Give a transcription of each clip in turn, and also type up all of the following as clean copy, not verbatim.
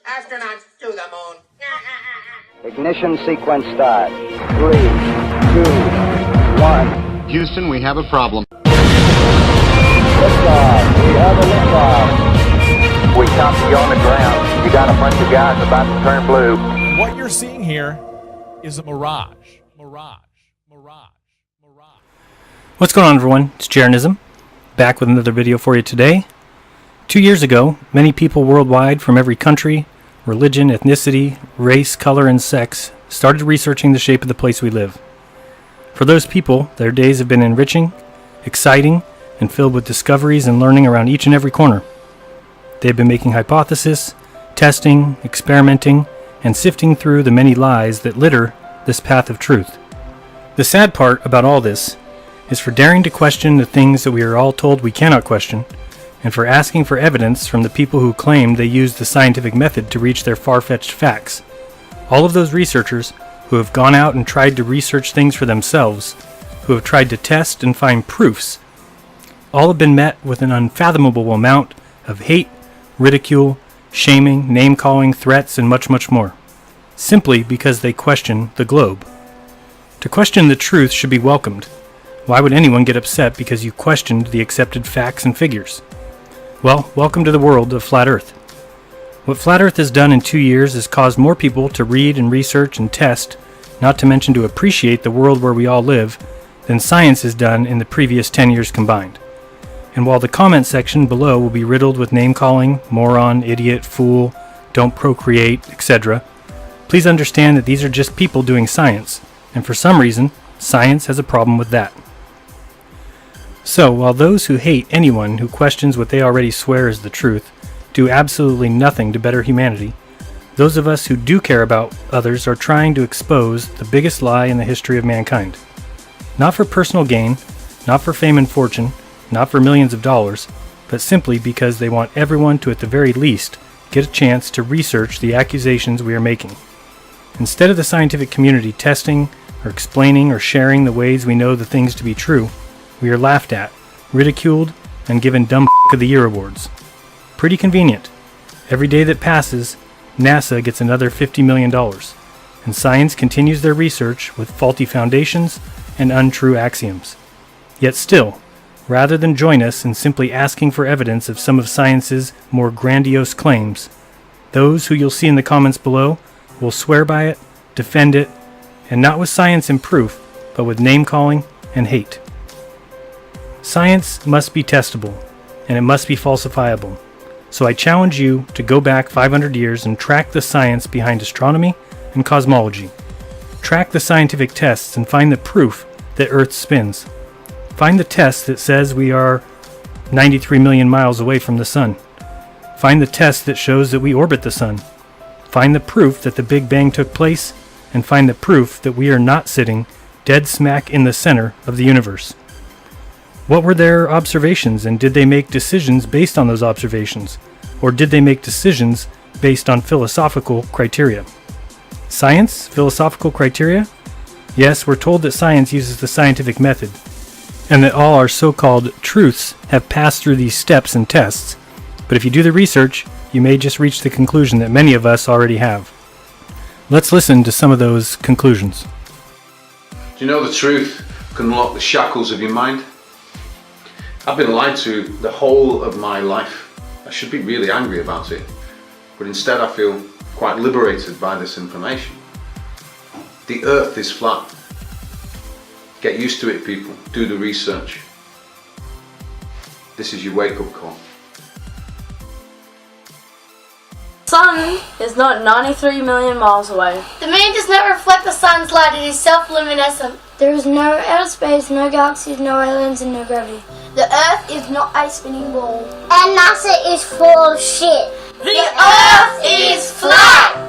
Astronauts to the moon. Ignition sequence start. 3, 2, 1. Houston, we have a problem. Liftoff. We have a liftoff. We copy you on the ground. You got a bunch of guys about to turn blue. What you're seeing here is a mirage. What's going on, everyone? It's Jeranism, back with another video for you today. 2 years ago, many people worldwide from every country, religion, ethnicity, race, color, and sex started researching the shape of the place we live. For those people, their days have been enriching, exciting, and filled with discoveries and learning around each and every corner. They've been making hypotheses, testing, experimenting, and sifting through the many lies that litter this path of truth. The sad part about all this is for daring to question the things that we are all told we cannot question, and for asking for evidence from the people who claim they used the scientific method to reach their far-fetched facts. All of those researchers who have gone out and tried to research things for themselves, who have tried to test and find proofs, all have been met with an unfathomable amount of hate, ridicule, shaming, name-calling, threats, and much, much more, simply because they question the globe. To question the truth should be welcomed. Why would anyone get upset because you questioned the accepted facts and figures? Well, welcome to the world of Flat Earth. What Flat Earth has done in 2 years is caused more people to read and research and test, not to mention to appreciate the world where we all live, than science has done in the previous 10 years combined. And while the comment section below will be riddled with name-calling, moron, idiot, fool, don't procreate, etc., please understand that these are just people doing science, and for some reason, science has a problem with that. So, while those who hate anyone who questions what they already swear is the truth do absolutely nothing to better humanity, those of us who do care about others are trying to expose the biggest lie in the history of mankind. Not for personal gain, not for fame and fortune, not for millions of dollars, but simply because they want everyone to at the very least get a chance to research the accusations we are making. Instead of the scientific community testing or explaining or sharing the ways we know the things to be true, we are laughed at, ridiculed, and given Dumb of the Year awards. Pretty convenient. Every day that passes, NASA gets another $50 million, and science continues their research with faulty foundations and untrue axioms. Yet still, rather than join us in simply asking for evidence of some of science's more grandiose claims, those who you'll see in the comments below will swear by it, defend it, and not with science and proof, but with name-calling and hate. Science must be testable, and it must be falsifiable. So I challenge you to go back 500 years and track the science behind astronomy and cosmology. Track the scientific tests and find the proof that Earth spins. Find the test that says we are 93 million miles away from the Sun. Find the test that shows that we orbit the Sun. Find the proof that the Big Bang took place, and find the proof that we are not sitting dead smack in the center of the universe. What were their observations, and did they make decisions based on those observations? Or did they make decisions based on philosophical criteria? Science? Philosophical criteria? Yes, we're told that science uses the scientific method, and that all our so-called truths have passed through these steps and tests. But if you do the research, you may just reach the conclusion that many of us already have. Let's listen to some of those conclusions. Do you know the truth can unlock the shackles of your mind? I've been lied to the whole of my life. I should be really angry about it, but instead I feel quite liberated by this information. The Earth is flat. Get used to it, people. Do the research. This is your wake-up call. Sun is not 93 million miles away. The moon does not reflect the sun's light, it is self-luminescent. There is no outer space, no galaxies, no aliens, and no gravity. The Earth is not a spinning ball. And NASA is full of shit. The Earth is flat!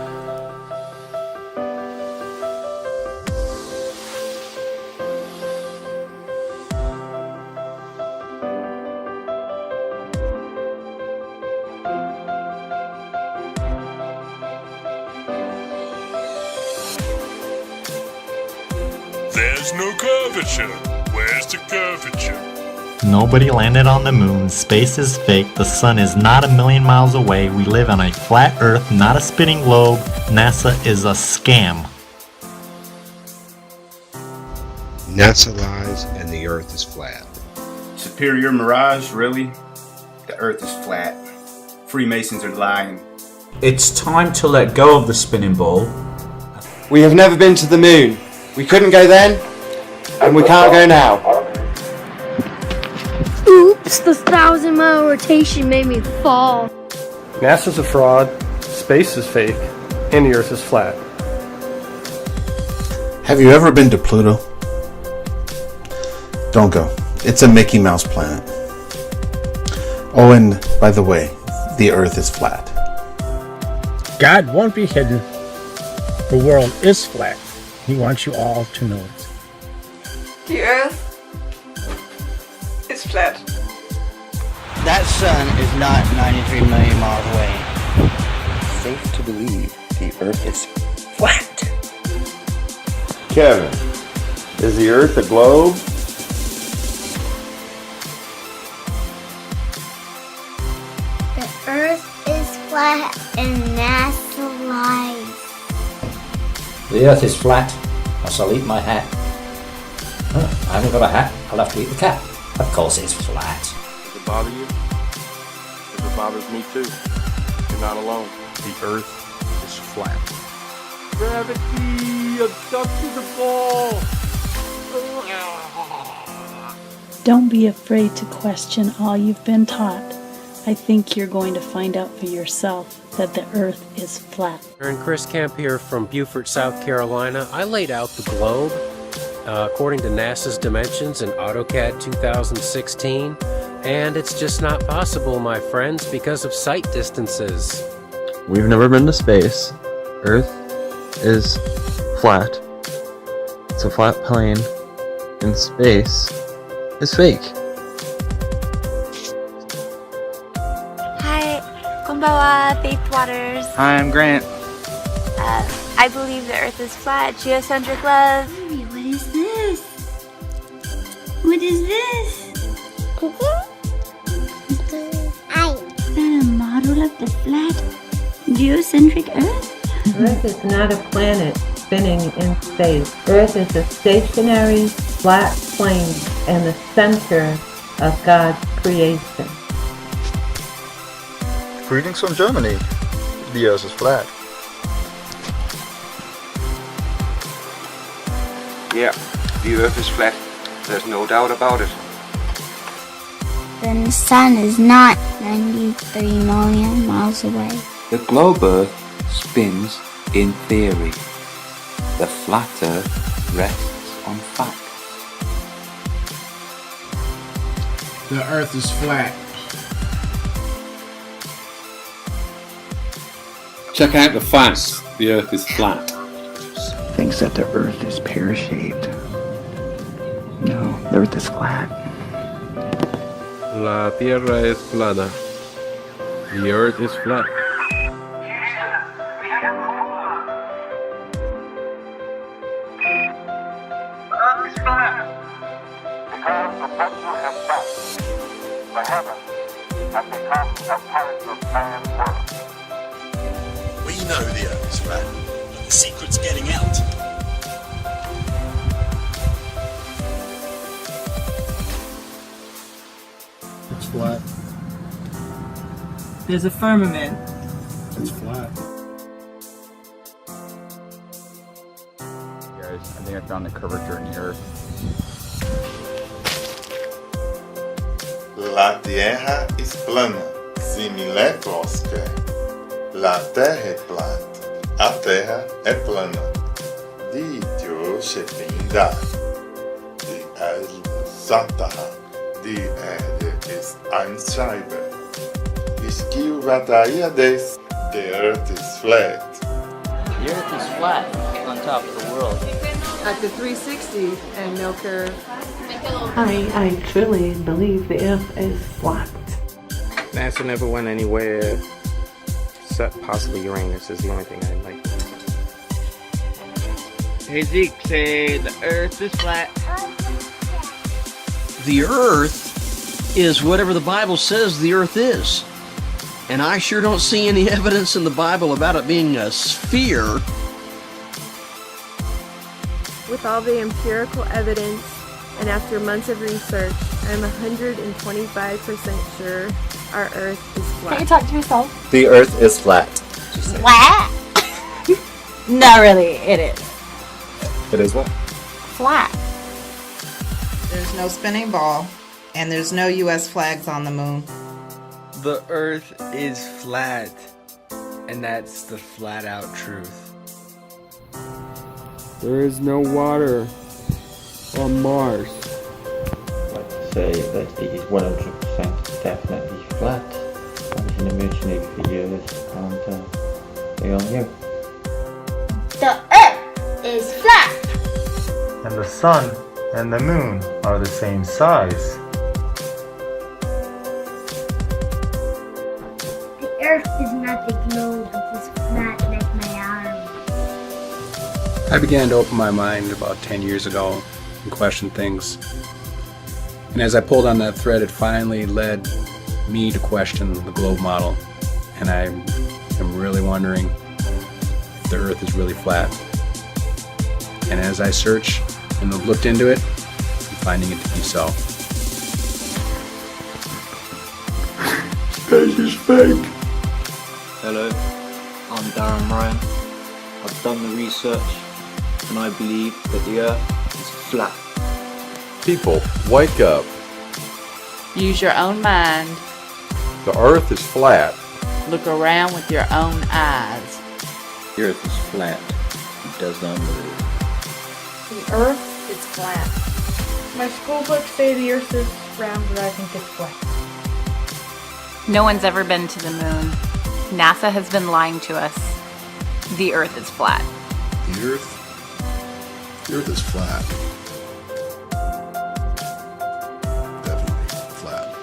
There's no curvature. Where's the curvature? Nobody landed on the moon. Space is fake. The sun is not 1,000,000 miles away. We live on a flat earth, not a spinning globe. NASA is a scam. NASA lies and the earth is flat. Superior mirage, really? The earth is flat. Freemasons are lying. It's time to let go of the spinning ball. We have never been to the moon. We couldn't go then, and we can't go now. Oops, the 1,000-mile rotation made me fall. NASA's a fraud, space is fake, and the earth is flat. Have you ever been to Pluto? Don't go. It's a Mickey Mouse planet. Oh, and by the way, the earth is flat. God won't be hidden. The world is flat. He wants you all to know it. The earth is flat. That sun is not 93 million miles away. Safe to believe the earth is flat. Kevin, is the earth a globe? The earth is flat and NASA lies. The earth is flat. I shall eat my hat. Oh, I haven't got a hat. I'll have to eat the cat. Of course it's flat. Does it bother you? Because it bothers me too. You're not alone. The earth is flat. Gravity, I'm stuck to the ball. Don't be afraid to question all you've been taught. I think you're going to find out for yourself that the earth is flat. And Chris Kemp here from Beaufort, South Carolina. I laid out the globe according to NASA's dimensions in AutoCAD 2016, and it's just not possible, my friends, because of sight distances. We've never been to space. Earth is flat. It's a flat plane, and space is fake. Hi, konbawa, Faith Waters. Hi, I'm Grant. I believe the earth is flat. Geocentric love. What is this? What is this? Is that a model of the flat geocentric earth? Earth is not a planet spinning in space. Earth is a stationary, flat plane and the center of God's creation. Greetings from Germany. The earth is flat. Yeah, the earth is flat. There's no doubt about it. Then the sun is not 93 million miles away. The globe Earth spins in theory. The flat Earth rests on fact. The earth is flat. Check out the facts. The earth is flat. Thinks that the earth is pear-shaped. No, the earth is flat. La tierra es plana. The earth is flat. We know the earth is flat, but the secret's getting out. It's flat. There's a firmament. It's flat. Guys, I think I found the curvature in the earth. La tierra es plana, simile plokščia. La terra é plata, a terra é plana. Die Tür Schepinda. Die Erde Sataha. Die Erde ist eine Scheibe. Ich gehe des. The earth is flat. The earth is flat on top of the world. At the 360 and no curve. I truly believe the earth is flat. NASA never went anywhere except possibly Uranus is the only thing I like. Hey Zeke, say the earth is flat. The earth is whatever the Bible says the earth is. And I sure don't see any evidence in the Bible about it being a sphere. With all the empirical evidence and after months of research, I'm 125% sure our earth is flat. Can you talk to yourself? The earth is flat. Flat? No, really, it is. It is what? Flat. There's no spinning ball, and there's no US flags on the moon. The earth is flat, and that's the flat out truth. There is no water on Mars. I'd like to say that it is 100% definitely flat. I was in imaginary for years, and they all knew. The earth is flat. And the sun and the moon are the same size. The earth is not the globe, it is flat like my arm. I began to open my mind about 10 years ago and question things. And as I pulled on that thread, it finally led me to question the globe model. And I am really wondering if the earth is really flat. And as I search and have looked into it, I'm finding it to be so. Space is fake. Hello, I'm Darren Ryan. I've done the research and I believe that the earth is flat. People, wake up. Use your own mind. The earth is flat. Look around with your own eyes. The earth is flat. It does not move. The earth is flat. My school books say the earth is round, but I think it's flat. No one's ever been to the moon. NASA has been lying to us. The earth is flat. The earth is flat. Definitely flat.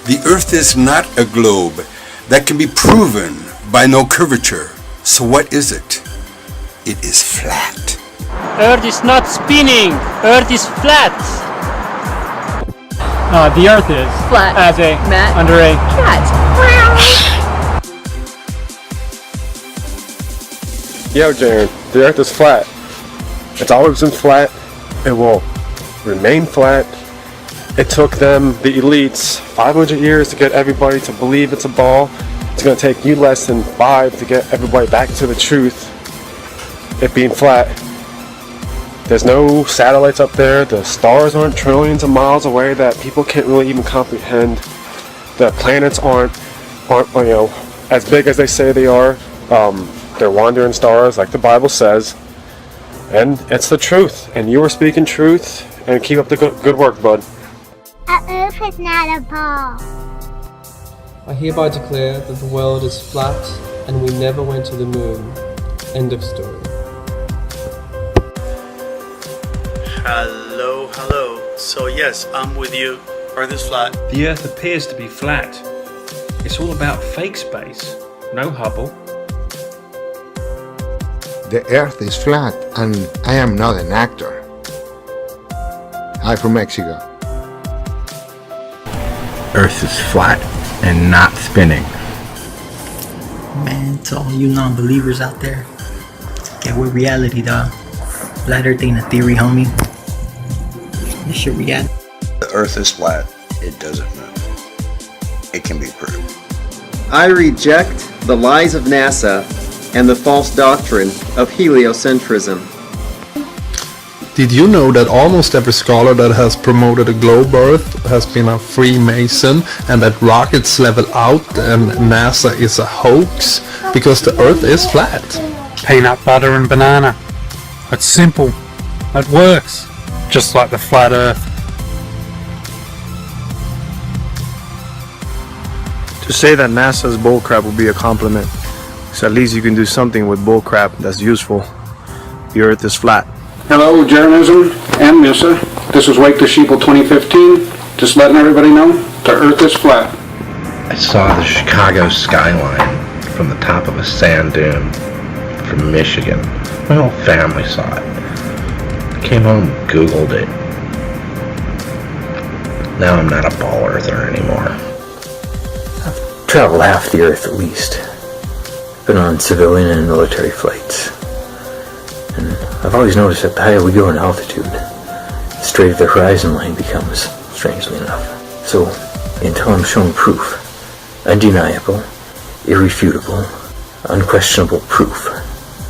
The earth is not a globe that can be proven by no curvature. So what is it? It is flat. Earth is not spinning. Earth is flat. The earth is Flat. as a Matt. under a Cat. Yo, Jared, the earth is flat. It's always been flat. It will remain flat. It took them, the elites, 500 years to get everybody to believe it's a ball. It's going to take you less than 5 to get everybody back to the truth. It being flat. There's no satellites up there. The stars aren't trillions of miles away that people can't really even comprehend. The planets aren't as big as they say they are. They're wandering stars like the Bible says. And it's the truth. And you are speaking truth. And keep up the good work, bud. The earth is not a ball. I hereby declare that the world is flat and we never went to the moon. End of story. Hello. So yes, I'm with you. Earth is flat. The earth appears to be flat. It's all about fake space, no Hubble. The earth is flat, and I am not an actor. I'm from Mexico. Earth is flat and not spinning. Man, to all you non-believers out there, get with reality, dog. Flat earth ain't a theory, homie. It's your reality. The earth is flat. It doesn't move. It can be proved. I reject the lies of NASA and the false doctrine of heliocentrism. Did you know that almost every scholar that has promoted a globe earth has been a Freemason, and that rockets level out and NASA is a hoax because the earth is flat? peanut butter and banana. It's simple. It works. Just like the flat earth. To say that NASA's bullcrap will be a compliment, so at least you can do something with bullcrap that's useful. The earth is flat. Hello, Jeranism and visă. This is Wake the Sheeple 2015. Just letting everybody know, the earth is flat. I saw the Chicago skyline from the top of a sand dune from Michigan. My whole family saw it. I came home and Googled it. Now I'm not a ball earther anymore. I've traveled half the Earth at least. Been on civilian and military flights. And I've always noticed that the higher we go in altitude, the straighter the horizon line becomes, strangely enough. So, until I'm shown proof, undeniable, irrefutable, unquestionable proof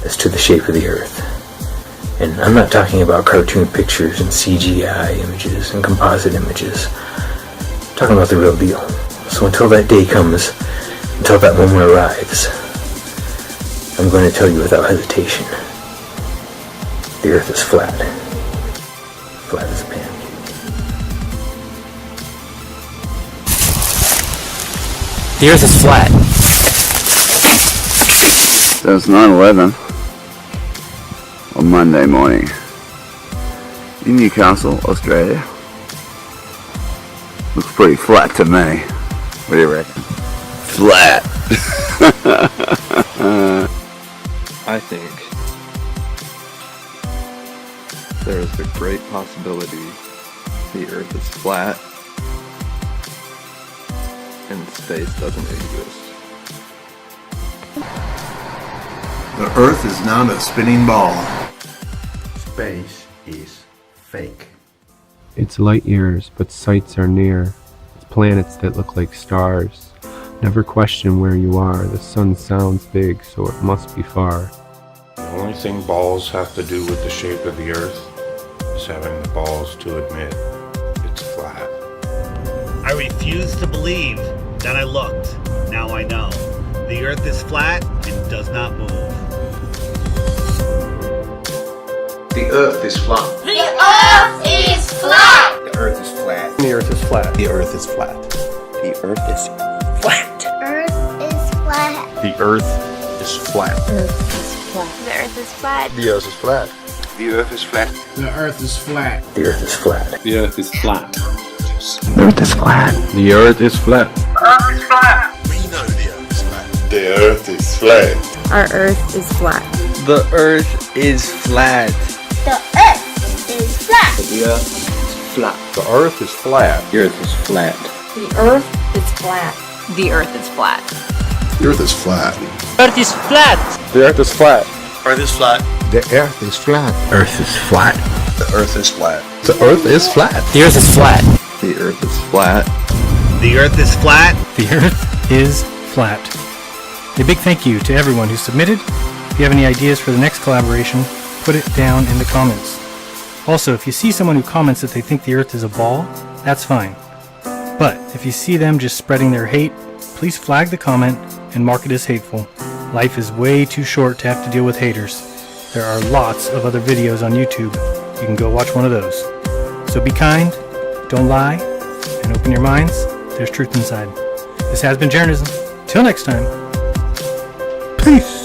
as to the shape of the Earth. And I'm not talking about cartoon pictures and CGI images and composite images. I'm talking about the real deal. So until that day comes, until that moment arrives, I'm going to tell you without hesitation. The Earth is flat. Flat as a pancake. The Earth is flat. Since 9/11, on Monday morning, in Newcastle, Australia. Looks pretty flat to me. What do you reckon? Flat! I think there is a great possibility the Earth is flat and space doesn't exist. The Earth is not a spinning ball. Space is fake. It's light years, but sights are near. It's planets that look like stars. Never question where you are. The sun sounds big, so it must be far. The only thing balls have to do with the shape of the Earth is having the balls to admit it's flat. I refuse to believe that I looked. Now I know. The Earth is flat and does not move. The Earth is flat. The Earth is flat. The Earth is flat. The Earth is flat. The Earth is flat. The Earth is flat. Earth is flat. The Earth is flat. Earth is flat. The Earth is flat. The Earth is flat. The Earth is flat. The Earth is flat. The Earth is flat. The Earth is flat. The Earth is flat. The Earth is flat. Earth is flat. We know the Earth is flat. The Earth is flat. Our Earth is flat. The Earth is flat. The Earth is flat. The Earth is flat. The Earth is flat. The Earth is flat. The Earth is flat. The Earth is flat. The Earth is flat. Earth is flat. The Earth is flat. Earth is flat. The Earth is flat. Earth is flat. The Earth is flat. The Earth is flat. The Earth is flat. The Earth is flat. The Earth is flat. The Earth is flat. A big thank you to everyone who submitted. If you have any ideas for the next collaboration, put it down in the comments. Also, if you see someone who comments that they think the Earth is a ball, that's fine. But if you see them just spreading their hate, please flag the comment and mark it as hateful. Life is way too short to have to deal with haters. There are lots of other videos on YouTube. You can go watch one of those. So be kind, don't lie, and open your minds. There's truth inside. This has been Jeranism. Till next time. Peace.